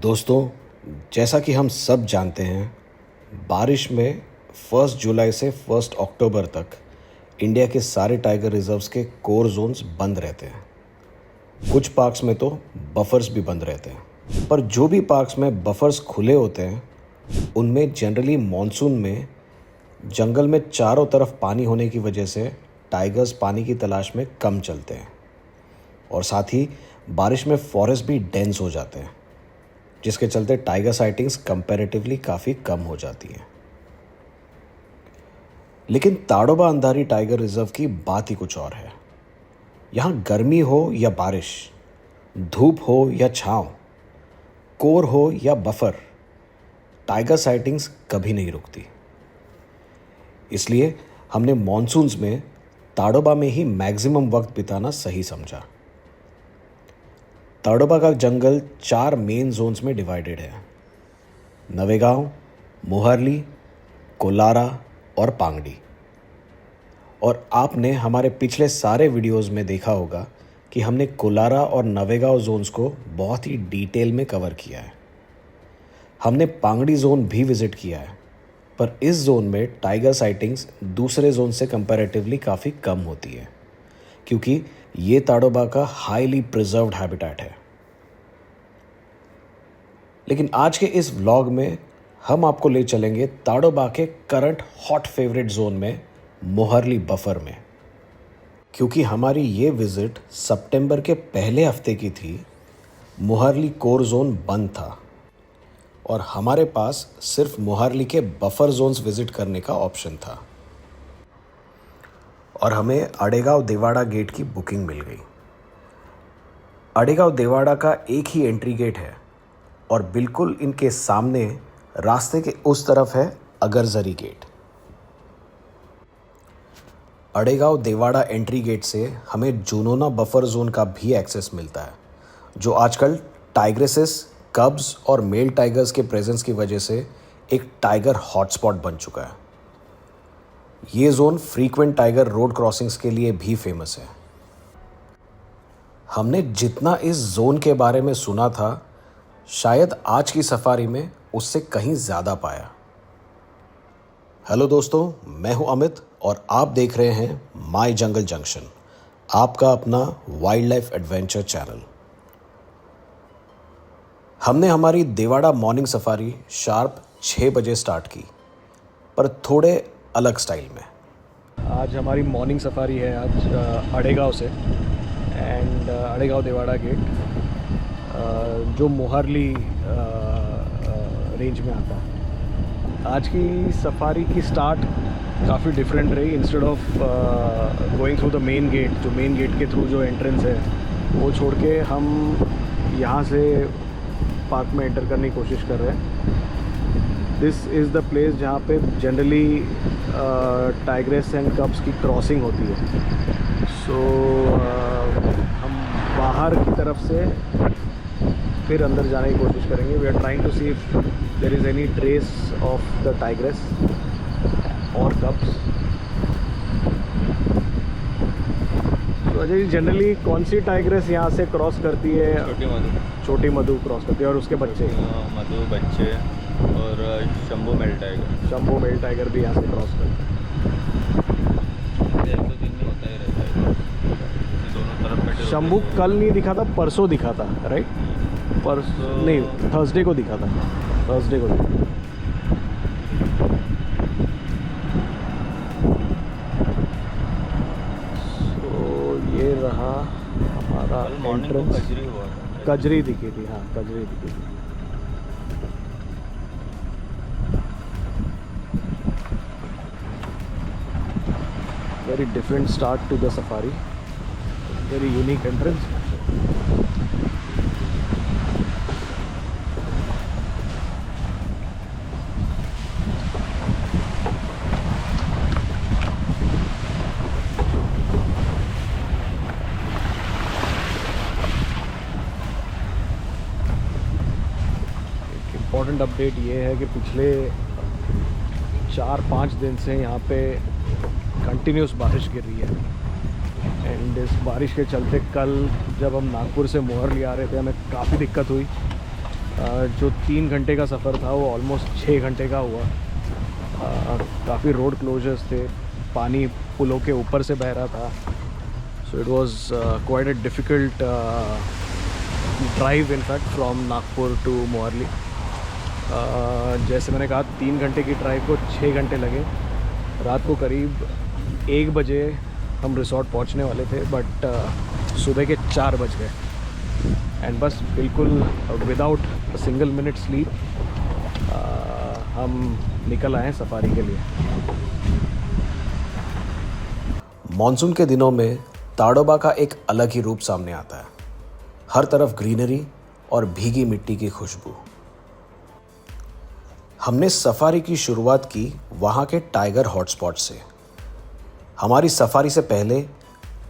दोस्तों, जैसा कि हम सब जानते हैं, बारिश में 1 जुलाई से 1 अक्टूबर तक इंडिया के सारे टाइगर रिजर्व्स के कोर जोन्स बंद रहते हैं। कुछ पार्क्स में तो बफर्स भी बंद रहते हैं, पर जो भी पार्क्स में बफर्स खुले होते हैं उनमें जनरली मॉनसून में जंगल में चारों तरफ पानी होने की वजह से टाइगर्स पानी की तलाश में कम चलते हैं और साथ ही बारिश में फॉरेस्ट भी डेंस हो जाते हैं, जिसके चलते टाइगर साइटिंग्स कंपैरेटिवली काफ़ी कम हो जाती हैं। लेकिन ताडोबा अंधारी टाइगर रिजर्व की बात ही कुछ और है। यहाँ गर्मी हो या बारिश, धूप हो या छांव, कोर हो या बफर, टाइगर साइटिंग्स कभी नहीं रुकती। इसलिए हमने मॉनसून्स में ताडोबा में ही मैक्सिमम वक्त बिताना सही समझा। ताडोबा का जंगल 4 मेन जोन्स में डिवाइडेड है: नवेगांव, मोहरली, कोलारा और पांगडी। और आपने हमारे पिछले सारे वीडियोस में देखा होगा कि हमने कोलारा और नवेगांव जोन्स को बहुत ही डिटेल में कवर किया है। हमने पांगडी जोन भी विजिट किया है, पर इस जोन में टाइगर साइटिंग्स दूसरे जोन से कंपैरेटिवली काफ़ी कम होती है, क्योंकि ये ताडोबा का हाईली प्रिजर्व्ड हैबिटेट है। लेकिन आज के इस व्लॉग में हम आपको ले चलेंगे ताडोबा के करंट हॉट फेवरेट जोन में, मोहरली बफर में। क्योंकि हमारी ये विजिट सितंबर के पहले हफ्ते की थी, मोहरली कोर जोन बंद था और हमारे पास सिर्फ मोहरली के बफर जोन्स विजिट करने का ऑप्शन था और हमें अडेगांव देवाड़ा गेट की बुकिंग मिल गई। अडेगांव देवाड़ा का एक ही एंट्री गेट है और बिल्कुल इनके सामने रास्ते के उस तरफ है अगरजरी गेट। अडेगांव देवाड़ा एंट्री गेट से हमें जुनोना बफर जोन का भी एक्सेस मिलता है, जो आजकल टाइग्रेसेस, कब्स और मेल टाइगर्स के प्रेजेंस की वजह से एक टाइगर हॉटस्पॉट बन चुका है। ये zone frequent tiger road crossings के लिए भी फेमस है। हमने जितना इस जोन के बारे में सुना था, शायद आज की सफारी में उससे कहीं ज़्यादा पाया। हेलो दोस्तों, मैं हूं अमित और आप देख रहे हैं माय जंगल जंक्शन, आपका अपना वाइल्ड लाइफ एडवेंचर चैनल। हमने हमारी देवाड़ा मॉर्निंग सफारी शार्प 6 बजे स्टार्ट की, पर थोड़े अलग स्टाइल में। आज हमारी मॉर्निंग सफारी है आज अडेगांव से एंड अडेगांव देवाड़ा गेट, जो मोहरली रेंज में आता है। आज की सफारी की स्टार्ट काफ़ी डिफरेंट रही। Instead of going through the main gate, जो मेन गेट के थ्रू जो एंट्रेंस है वो छोड़ के हम यहाँ से पार्क में एंटर करने की कोशिश कर रहे हैं। दिस इज़ द प्लेस जहाँ पे जनरली टाइग्रेस एंड कब्स की क्रॉसिंग होती है। सो हम बाहर की तरफ से फिर अंदर जाने की कोशिश करेंगे। We are trying to see if there is any trace of the tigress और कब्स। तो अजय जी, जनरली कौन सी टाइग्रेस यहाँ से क्रॉस करती है? छोटी मधु क्रॉस करती है और उसके बच्चे, मधु बच्चे, और Shambhu male tiger. Shambhu male tiger भी यहाँ से क्रॉस करते हैं। 1-2 दिन में होता ही रहता है, दोनों तरफ बैठे। शंभू कल नहीं दिखा था, परसों दिखा था, राइट? परसों नहीं, थर्सडे को दिखा था, थर्सडे को दिखा। तो ये रहा हमारा मॉर्निंग कजरी हुआ था। कजरी दिखी थी, हाँ कजरी दिखी थी। Very different start to the safari, very unique entrance. Important update ये है कि पिछले 4-5 दिन से यहाँ पे कंटिन्यूस बारिश गिर रही है एंड इस बारिश के चलते कल जब हम नागपुर से मोहरली आ रहे थे, हमें काफ़ी दिक्कत हुई जो 3 घंटे का सफ़र था वो ऑलमोस्ट 6 घंटे का हुआ। काफ़ी रोड क्लोजर्स थे, पानी पुलों के ऊपर से बह रहा था। So it was quite a difficult drive in fact from Nagpur to Mohali. जैसे मैंने कहा 3 घंटे की ड्राइव को 6 घंटे लगे। रात को करीब 1 बजे हम रिसोर्ट पहुंचने वाले थे, बट सुबह के 4 बज गए एंड बस बिल्कुल विदाउट सिंगल मिनट स्लीप हम निकल आए सफारी के लिए। मॉनसून के दिनों में ताडोबा का एक अलग ही रूप सामने आता है। हर तरफ ग्रीनरी और भीगी मिट्टी की खुशबू। हमने सफारी की शुरुआत की वहाँ के टाइगर हॉटस्पॉट से। हमारी सफारी से पहले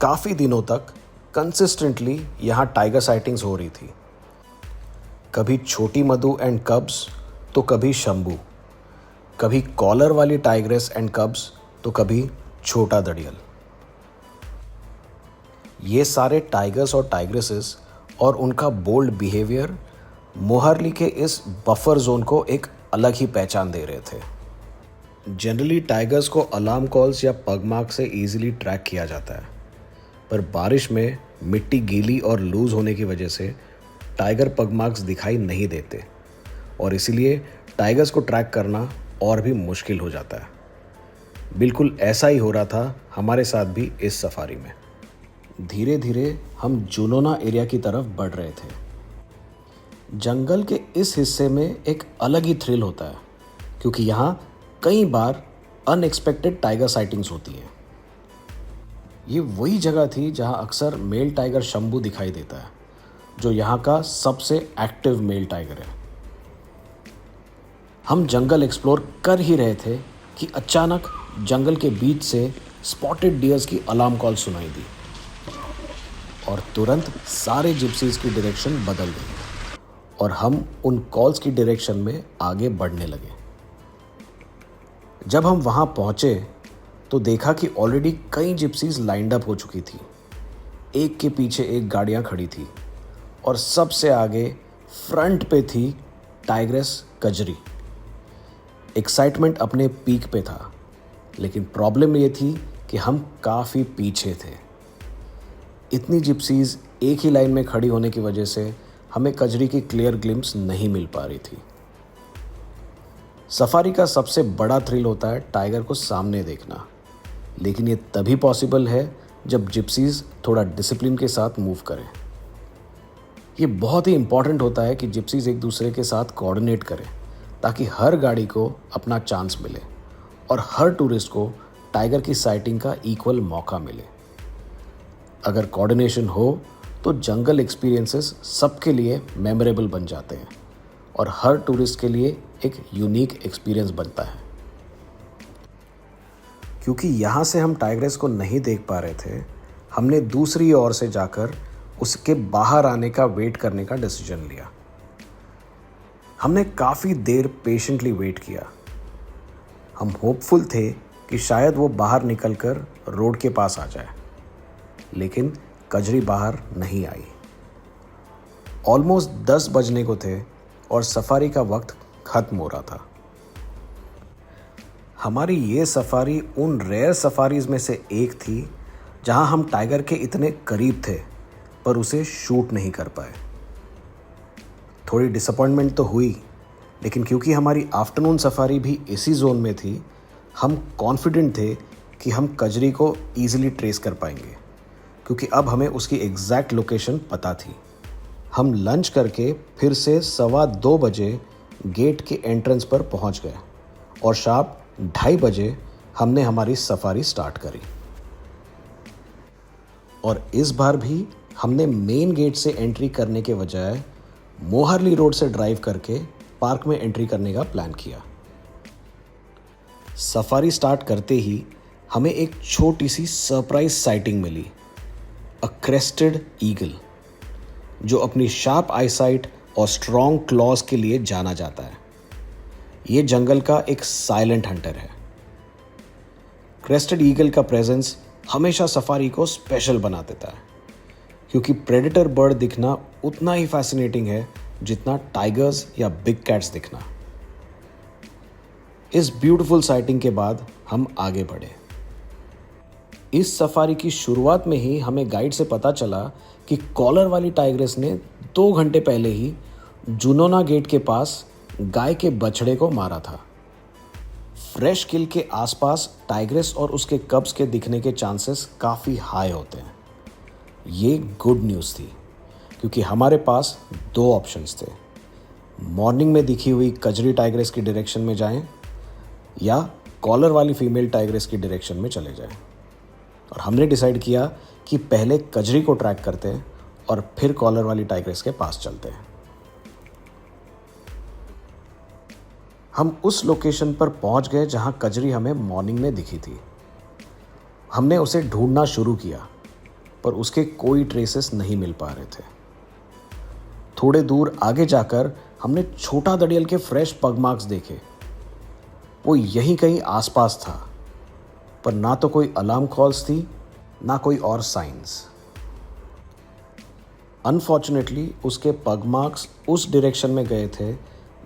काफ़ी दिनों तक कंसिस्टेंटली यहाँ टाइगर साइटिंग्स हो रही थी। कभी छोटी मधु एंड कब्स तो कभी शंभू, कभी कॉलर वाली टाइग्रेस एंड कब्स तो कभी छोटा दड़ियल। ये सारे टाइगर्स और टाइग्रेसेस और उनका बोल्ड बिहेवियर मोहाली के इस बफर जोन को एक अलग ही पहचान दे रहे थे। जनरली टाइगर्स को अलार्म कॉल्स या पग मार्क से इजीली ट्रैक किया जाता है, पर बारिश में मिट्टी गीली और लूज होने की वजह से टाइगर पग मार्क्स दिखाई नहीं देते और इसीलिए टाइगर्स को ट्रैक करना और भी मुश्किल हो जाता है। बिल्कुल ऐसा ही हो रहा था हमारे साथ भी इस सफारी में। धीरे धीरे हम जुनोना एरिया की तरफ बढ़ रहे थे। जंगल के इस हिस्से में एक अलग ही थ्रिल होता है, क्योंकि यहाँ कई बार अनएक्सपेक्टेड टाइगर साइटिंग्स होती है। ये वही जगह थी जहाँ अक्सर मेल टाइगर शंभू दिखाई देता है, जो यहाँ का सबसे एक्टिव मेल टाइगर है। हम जंगल एक्सप्लोर कर ही रहे थे कि अचानक जंगल के बीच से स्पॉटेड डियर्स की अलार्म कॉल सुनाई दी और तुरंत सारे जिप्सीज की डायरेक्शन बदल गई और हम उन कॉल्स की डायरेक्शन में आगे बढ़ने लगे। जब हम वहाँ पहुँचे तो देखा कि ऑलरेडी कई जिप्सीज लाइंड अप हो चुकी थी। एक के पीछे एक गाड़ियाँ खड़ी थी और सबसे आगे फ्रंट पे थी टाइग्रेस कजरी। एक्साइटमेंट अपने पीक पे था, लेकिन प्रॉब्लम ये थी कि हम काफ़ी पीछे थे। इतनी जिप्सीज एक ही लाइन में खड़ी होने की वजह से हमें कजरी की क्लियर ग्लिम्स नहीं मिल पा रही थी। सफारी का सबसे बड़ा थ्रिल होता है टाइगर को सामने देखना, लेकिन ये तभी पॉसिबल है जब जिप्सीज थोड़ा डिसिप्लिन के साथ मूव करें। ये बहुत ही इंपॉर्टेंट होता है कि जिप्सीज एक दूसरे के साथ कोऑर्डिनेट करें, ताकि हर गाड़ी को अपना चांस मिले और हर टूरिस्ट को टाइगर की साइटिंग का इक्वल मौका मिले। अगर कोऑर्डिनेशन हो तो जंगल एक्सपीरियंसेस सबके लिए मेमोरेबल बन जाते हैं और हर टूरिस्ट के लिए एक यूनिक एक्सपीरियंस बनता है। क्योंकि यहाँ से हम टाइग्रेस को नहीं देख पा रहे थे, हमने दूसरी ओर से जाकर उसके बाहर आने का वेट करने का डिसीजन लिया। हमने काफ़ी देर पेशेंटली वेट किया। हम होपफुल थे कि शायद वो बाहर निकलकर रोड के पास आ जाए, लेकिन कजरी बाहर नहीं आई। ऑलमोस्ट 10 बजने को थे और सफारी का वक्त खत्म हो रहा था। हमारी ये सफारी उन रेयर सफारीज में से एक थी जहां हम टाइगर के इतने करीब थे पर उसे शूट नहीं कर पाए। थोड़ी डिसअपॉइंटमेंट तो हुई, लेकिन क्योंकि हमारी आफ्टरनून सफारी भी इसी जोन में थी, हम कॉन्फिडेंट थे कि हम कजरी को ईजिली ट्रेस कर पाएंगे, क्योंकि अब हमें उसकी एग्जैक्ट लोकेशन पता थी। हम लंच करके फिर से 2:15 बजे गेट के एंट्रेंस पर पहुंच गए और शाम 2:30 बजे हमने हमारी सफारी स्टार्ट करी। और इस बार भी हमने मेन गेट से एंट्री करने के बजाय मोहाली रोड से ड्राइव करके पार्क में एंट्री करने का प्लान किया। सफारी स्टार्ट करते ही हमें एक छोटी सी सरप्राइज साइटिंग मिली, अ क्रेस्टेड ईगल, जो अपनी शार्प आईसाइट और स्ट्रॉन्ग क्लॉज के लिए जाना जाता है। ये जंगल का एक साइलेंट हंटर है। क्रेस्टेड ईगल का प्रेजेंस हमेशा सफारी को स्पेशल बना देता है, क्योंकि प्रेडेटर बर्ड दिखना उतना ही फैसिनेटिंग है जितना टाइगर्स या बिग कैट्स दिखना। इस ब्यूटीफुल साइटिंग के बाद हम आगे बढ़े। इस सफारी की शुरुआत में ही हमें गाइड से पता चला कि कॉलर वाली टाइग्रेस ने 2 घंटे पहले ही जुनोना गेट के पास गाय के बछड़े को मारा था। फ्रेश किल के आसपास टाइग्रेस और उसके कब्स के दिखने के चांसेस काफ़ी हाई होते हैं। ये गुड न्यूज़ थी क्योंकि हमारे पास 2 ऑप्शंस थे। मॉर्निंग में दिखी हुई कजरी टाइग्रेस की डायरेक्शन में जाएं या कॉलर वाली फीमेल टाइग्रेस की डायरेक्शन में चले जाएं। और हमने डिसाइड किया कि पहले कजरी को ट्रैक करते हैं और फिर कॉलर वाली टाइग्रेस के पास चलते हैं। हम उस लोकेशन पर पहुंच गए जहां कजरी हमें मॉर्निंग में दिखी थी। हमने उसे ढूंढना शुरू किया पर उसके कोई ट्रेसेस नहीं मिल पा रहे थे। थोड़े दूर आगे जाकर हमने छोटा दड़ियल के फ्रेश पग मार्क्स देखे। वो यहीं कहीं आसपास था, पर ना तो कोई अलार्म कॉल्स थी ना कोई और साइंस। अनफॉर्चुनेटली उसके पग मार्क्स उस डायरेक्शन में गए थे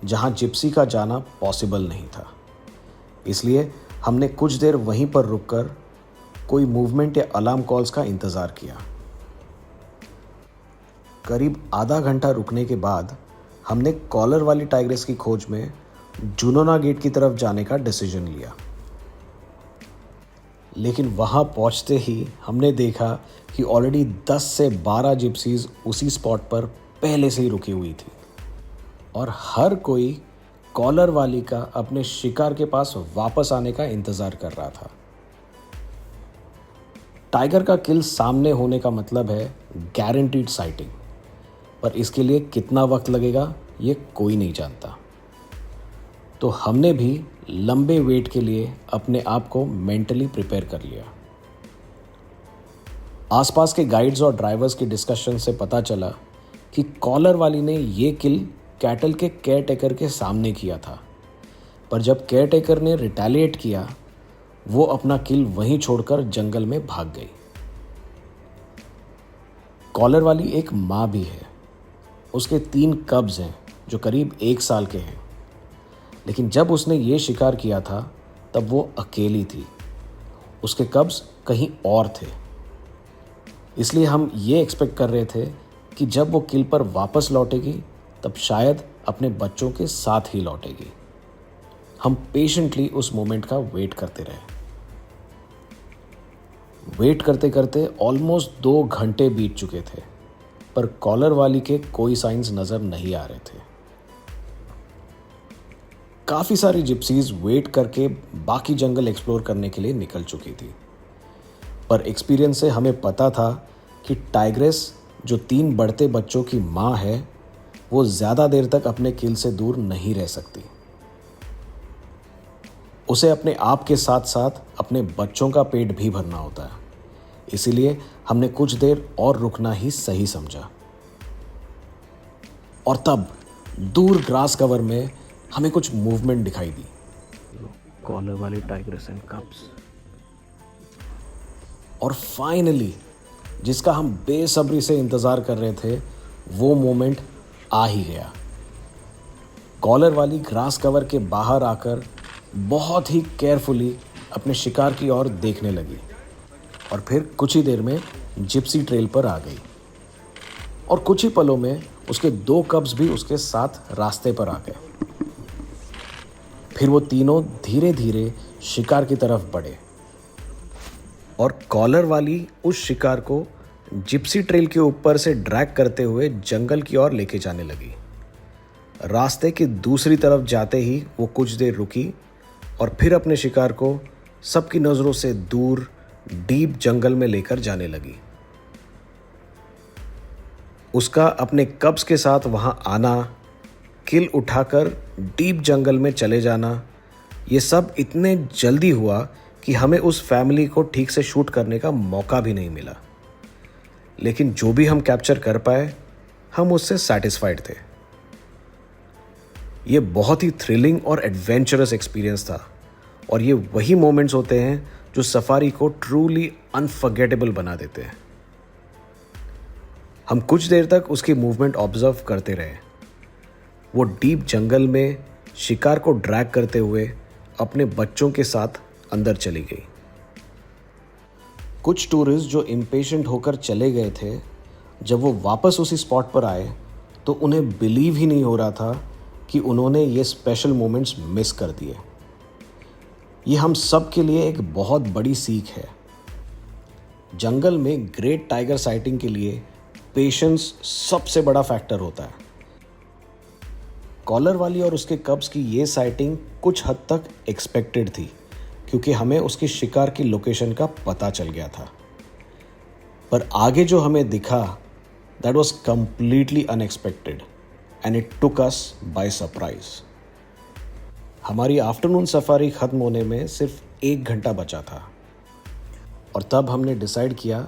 जहां जिप्सी का जाना पॉसिबल नहीं था। इसलिए हमने कुछ देर वहीं पर रुककर कोई मूवमेंट या अलार्म कॉल्स का इंतज़ार किया। करीब आधा घंटा रुकने के बाद हमने कॉलर वाली टाइग्रेस की खोज में जुनोना गेट की तरफ जाने का डिसीजन लिया। लेकिन वहां पहुंचते ही हमने देखा कि ऑलरेडी 10 से 12 जिप्सीज उसी स्पॉट पर पहले से ही रुकी हुई थी और हर कोई कॉलर वाली का अपने शिकार के पास वापस आने का इंतज़ार कर रहा था। टाइगर का किल सामने होने का मतलब है गारंटीड साइटिंग, पर इसके लिए कितना वक्त लगेगा ये कोई नहीं जानता। तो हमने भी लंबे वेट के लिए अपने आप को मेंटली प्रिपेयर कर लिया। आसपास के गाइड्स और ड्राइवर्स की डिस्कशन से पता चला कि कॉलर वाली ने ये किल कैटल के केयर टेकर के सामने किया था, पर जब केयर टेकर ने रिटेलिएट किया वो अपना किल वहीं छोड़कर जंगल में भाग गई। कॉलर वाली एक माँ भी है। उसके 3 कब्स हैं जो करीब 1 साल के हैं, लेकिन जब उसने ये शिकार किया था तब वो अकेली थी। उसके कब्स कहीं और थे। इसलिए हम ये एक्सपेक्ट कर रहे थे कि जब वो किल पर वापस लौटेगी तब शायद अपने बच्चों के साथ ही लौटेगी। हम पेशेंटली उस मोमेंट का वेट करते रहे। वेट करते करते ऑलमोस्ट 2 घंटे बीत चुके थे, पर कॉलर वाली के कोई साइंस नज़र नहीं आ रहे थे। काफ़ी सारी जिप्सीज वेट करके बाकी जंगल एक्सप्लोर करने के लिए निकल चुकी थी, पर एक्सपीरियंस से हमें पता था कि टाइग्रेस जो 3 बढ़ते बच्चों की माँ है वो ज़्यादा देर तक अपने किल से दूर नहीं रह सकती। उसे अपने आप के साथ साथ अपने बच्चों का पेट भी भरना होता है। इसीलिए हमने कुछ देर और रुकना ही सही समझा। और तब दूर ग्रास कवर में हमें कुछ मूवमेंट दिखाई दी। कॉलर वाली टाइग्रेस एंड कब्स। और फाइनली जिसका हम बेसब्री से इंतज़ार कर रहे थे वो मोमेंट आ ही गया। कॉलर वाली ग्रास कवर के बाहर आकर बहुत ही केयरफुली अपने शिकार की ओर देखने लगी और फिर कुछ ही देर में जिप्सी ट्रेल पर आ गई। और कुछ ही पलों में उसके 2 कब्स भी उसके साथ रास्ते पर आ गए। फिर वो तीनों धीरे धीरे शिकार की तरफ बढ़े और कॉलर वाली उस शिकार को जिप्सी ट्रेल के ऊपर से ड्रैग करते हुए जंगल की ओर लेके जाने लगी। रास्ते की दूसरी तरफ जाते ही वो कुछ देर रुकी और फिर अपने शिकार को सबकी नज़रों से दूर डीप जंगल में लेकर जाने लगी। उसका अपने कब्स के साथ वहां आना, किल उठाकर डीप जंगल में चले जाना, ये सब इतने जल्दी हुआ कि हमें उस फैमिली को ठीक से शूट करने का मौका भी नहीं मिला। लेकिन जो भी हम कैप्चर कर पाए हम उससे सैटिस्फाइड थे। ये बहुत ही थ्रिलिंग और एडवेंचरस एक्सपीरियंस था और ये वही मोमेंट्स होते हैं जो सफारी को ट्रूली अनफॉरगेटेबल बना देते हैं। हम कुछ देर तक उसकी मूवमेंट ऑब्जर्व करते रहे वो डीप जंगल में शिकार को ड्रैग करते हुए अपने बच्चों के साथ अंदर चली गई। कुछ टूरिस्ट जो इम्पेशेंट होकर चले गए थे, जब वो वापस उसी स्पॉट पर आए तो उन्हें बिलीव ही नहीं हो रहा था कि उन्होंने ये स्पेशल मोमेंट्स मिस कर दिए। ये हम सब के लिए एक बहुत बड़ी सीख है। जंगल में ग्रेट टाइगर साइटिंग के लिए पेशेंस सबसे बड़ा फैक्टर होता है। कॉलर वाली और उसके कब्स की ये साइटिंग कुछ हद तक एक्सपेक्टेड थी, क्योंकि हमें उसकी शिकार की लोकेशन का पता चल गया था। पर आगे जो हमें दिखा, that was completely unexpected and it took us by surprise. हमारी आफ्टरनून सफारी ख़त्म होने में सिर्फ 1 घंटा बचा था और तब हमने डिसाइड किया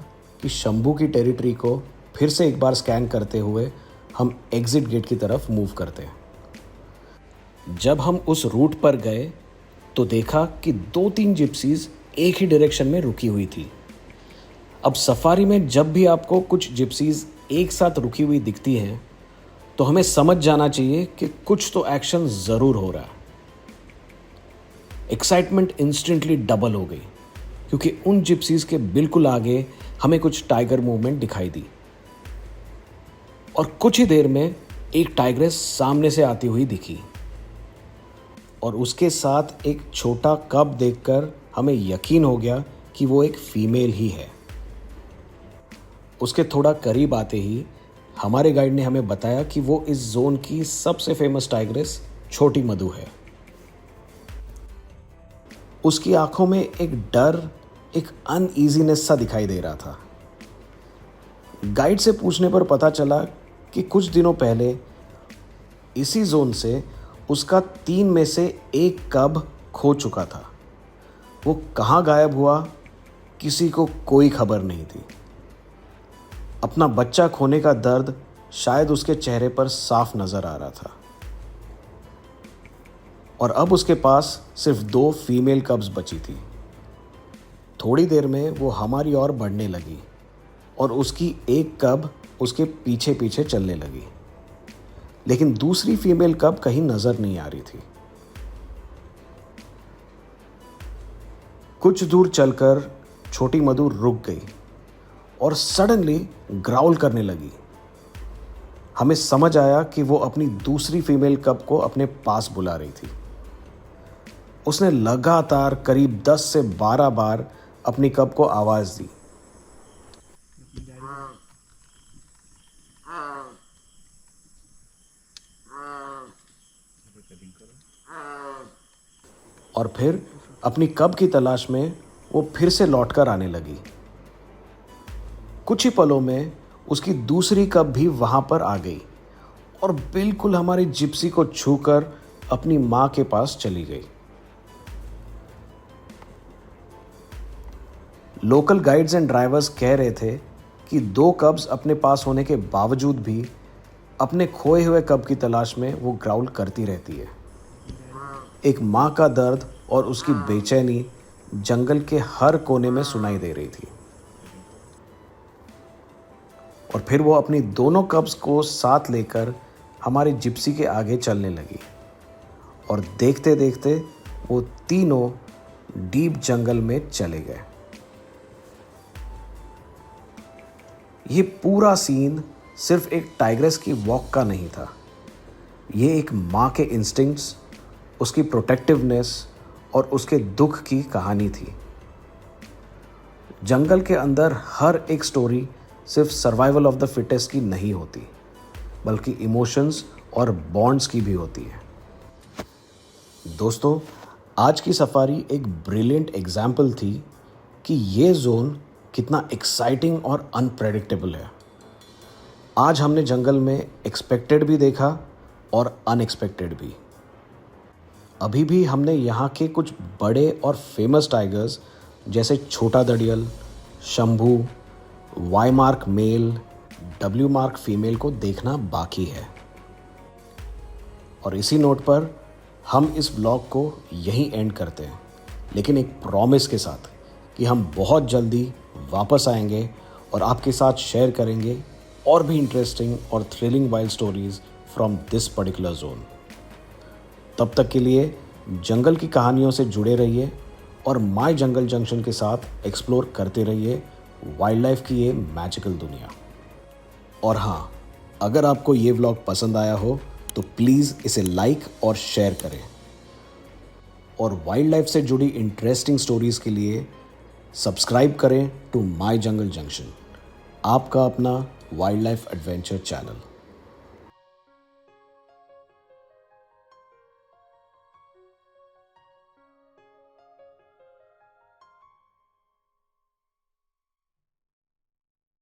कि शंभू की टेरिटरी को फिर से एक बार स्कैन करते हुए हम एग्जिट गेट की तरफ मूव करते हैं। जब हम उस रूट पर गए तो देखा कि 2-3 जिप्सीज एक ही डायरेक्शन में रुकी हुई थी। अब सफारी में जब भी आपको कुछ जिप्सीज एक साथ रुकी हुई दिखती हैं तो हमें समझ जाना चाहिए कि कुछ तो एक्शन ज़रूर हो रहा है। एक्साइटमेंट इंस्टेंटली डबल हो गई, क्योंकि उन जिप्सीज के बिल्कुल आगे हमें कुछ टाइगर मूवमेंट दिखाई दी और कुछ ही देर में एक टाइग्रेस सामने से आती हुई दिखी और उसके साथ एक छोटा कब देखकर हमें यकीन हो गया कि वो एक फीमेल ही है। उसके थोड़ा करीब आते ही हमारे गाइड ने हमें बताया कि वो इस जोन की सबसे फेमस टाइग्रेस छोटी मधु है। उसकी आंखों में एक डर, एक अनईजीनेस सा दिखाई दे रहा था। गाइड से पूछने पर पता चला कि कुछ दिनों पहले इसी जोन से उसका 3 में से 1 कब खो चुका था। वो कहाँ गायब हुआ, किसी को कोई खबर नहीं थी। अपना बच्चा खोने का दर्द शायद उसके चेहरे पर साफ नजर आ रहा था और अब उसके पास सिर्फ 2 फीमेल कब्स बची थी। थोड़ी देर में वो हमारी ओर बढ़ने लगी और उसकी एक कब उसके पीछे पीछे चलने लगी, लेकिन दूसरी फीमेल कब कहीं नजर नहीं आ रही थी। कुछ दूर चलकर छोटी मधु रुक गई और सडनली ग्राउल करने लगी। हमें समझ आया कि वो अपनी दूसरी फीमेल कब को अपने पास बुला रही थी। उसने लगातार करीब 10 से 12 बार अपनी कब को आवाज दी। और फिर अपनी कब की तलाश में वो फिर से लौटकर आने लगी। कुछ ही पलों में उसकी दूसरी कब भी वहां पर आ गई और बिल्कुल हमारी जिप्सी को छूकर अपनी मां के पास चली गई। लोकल गाइड्स एंड ड्राइवर्स कह रहे थे कि 2 कब्स अपने पास होने के बावजूद भी अपने खोए हुए कब की तलाश में वो ग्राउल करती रहती है। एक मां का दर्द और उसकी बेचैनी जंगल के हर कोने में सुनाई दे रही थी। और फिर वो अपनी दोनों कब्स को साथ लेकर हमारी जिप्सी के आगे चलने लगी और देखते देखते वो तीनों डीप जंगल में चले गए। ये पूरा सीन सिर्फ एक टाइग्रेस की वॉक का नहीं था। ये एक माँ के इंस्टिंक्ट्स, उसकी प्रोटेक्टिवनेस और उसके दुख की कहानी थी। जंगल के अंदर हर एक स्टोरी सिर्फ सर्वाइवल ऑफ द फिटेस्ट की नहीं होती, बल्कि इमोशंस और बॉन्ड्स की भी होती है। दोस्तों, आज की सफारी एक ब्रिलियंट एग्जाम्पल थी कि ये जोन कितना एक्साइटिंग और अनप्रेडिक्टेबल है। आज हमने जंगल में एक्सपेक्टेड भी देखा और अनएक्सपेक्टेड भी। अभी भी हमने यहाँ के कुछ बड़े और फेमस टाइगर्स जैसे Chhota Dadiyal, Shambhu, Y mark male, W mark female को देखना बाकी है। और इसी नोट पर हम इस ब्लॉग को यहीं एंड करते हैं, लेकिन एक प्रॉमिस के साथ कि हम बहुत जल्दी वापस आएंगे और आपके साथ शेयर करेंगे और भी इंटरेस्टिंग और thrilling wild stories from this particular zone. तब तक के लिए जंगल की कहानियों से जुड़े रहिए और माय जंगल जंक्शन के साथ एक्सप्लोर करते रहिए वाइल्ड लाइफ की ये मैजिकल दुनिया। और हाँ, अगर आपको ये व्लॉग पसंद आया हो तो प्लीज़ इसे लाइक और शेयर करें। और वाइल्ड लाइफ से जुड़ी इंटरेस्टिंग स्टोरीज़ के लिए सब्सक्राइब करें टू माय जंगल जंक्शन, आपका अपना वाइल्ड लाइफ एडवेंचर चैनल।